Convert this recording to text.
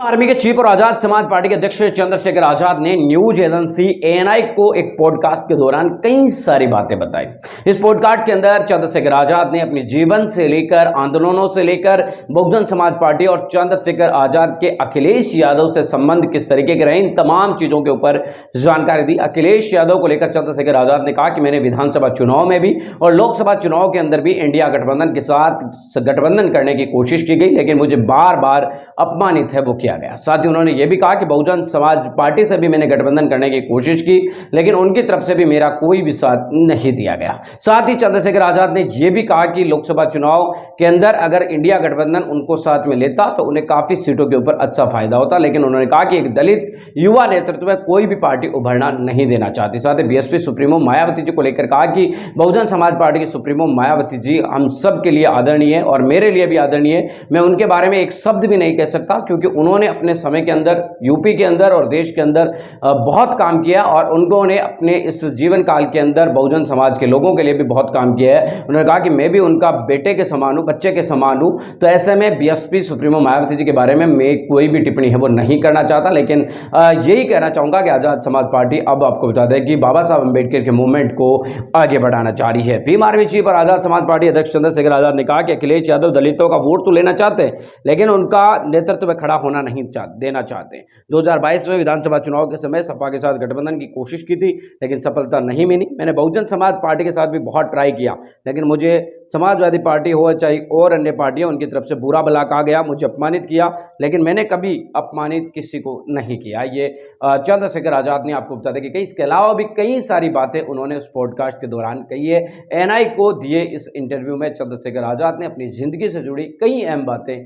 Army के chief और Azad Samaj party के अध्यक्ष चंद्रशेखर आजाद ने न्यूज एजेंसी एएनआई को एक पॉडकास्ट के दौरान कई सारी बातें बताई। इस पॉडकास्ट के अंदर चंद्रशेखर आजाद ने अपने जीवन से लेकर आंदोलनों से लेकर बहुजन समाज पार्टी और चंद्रशेखर आजाद के अखिलेश यादव से संबंध किस तरीके के रहे, इन तमाम चीजों के ऊपर जानकारी दी। अखिलेश यादव को लेकर चंद्रशेखर आजाद ने कहा कि मैंने विधानसभा चुनाव में भी और लोकसभा चुनाव के अंदर भी इंडिया गठबंधन के साथ गठबंधन करने की कोशिश की गई, लेकिन मुझे बार बार अपमानित है वो किया गया। साथ ही उन्होंने ये भी कहा कि बहुजन समाज पार्टी से भी मैंने गठबंधन करने की कोशिश की, लेकिन उनकी तरफ से भी मेरा कोई भी साथ नहीं दिया गया। साथ ही चंद्रशेखर आजाद ने यह भी कहा कि लोकसभा चुनाव के अंदर अगर इंडिया गठबंधन उनको साथ में लेता तो उन्हें काफी सीटों के ऊपर अच्छा फायदा होता, लेकिन उन्होंने कहा कि एक दलित युवा नेतृत्व में कोई भी पार्टी उभरना नहीं देना चाहती। साथ ही बीएसपी सुप्रीमो मायावती जी को लेकर कहा कि बहुजन समाज पार्टी की सुप्रीमो मायावती जी हम सब के लिए आदरणीय है और मेरे लिए भी आदरणीय है। मैं उनके बारे में एक शब्द भी नहीं कह सकता, क्योंकि उन्होंने अपने समय के अंदर यूपी के अंदर और देश के अंदर बहुत काम किया और उन्होंने अपने इस जीवन काल के अंदर बहुजन समाज के लोगों के लिए भी बहुत काम किया है। उन्होंने कहा कि मैं भी उनका बेटे के समान हूं, बच्चे के समान हूं। तो ऐसे में बीएसपी सुप्रीमो मायावती जी के बारे में मैं कोई भी टिप्पणी है वो नहीं करना चाहता, लेकिन यही कहना चाहूंगा कि आजाद समाज पार्टी अब आपको बता दें कि बाबा साहब अंबेडकर के मूवमेंट को आगे बढ़ाना जारी है। भीम आर्मी चीफ और आजाद समाज पार्टी अध्यक्ष चंद्रशेखर आजाद ने कहा कि अखिलेश यादव दलितों का वोट तो लेना चाहते हैं, लेकिन उनका नेतृत्व में खड़ा होना नहीं देना चाहते। 2022 में विधानसभा चुनाव के समय सपा के साथ गठबंधन की कोशिश की थी, लेकिन सफलता नहीं मिली। मैंने बहुजन समाज पार्टी के साथ भी बहुत ट्राई किया, लेकिन मुझे समाजवादी पार्टी हो चाहे और अन्य पार्टियां, उनकी तरफ से बुरा भला कहा गया, मुझे अपमानित किया, लेकिन मैंने कभी अपमानित किसी को नहीं किया। ये चंद्रशेखर आजाद ने आपको बता दें कि इसके अलावा भी कई सारी बातें उन्होंने उस पॉडकास्ट के दौरान कही है। एएनआई को दिए इस इंटरव्यू में चंद्रशेखर आजाद ने अपनी जिंदगी से जुड़ी कई अहम बातें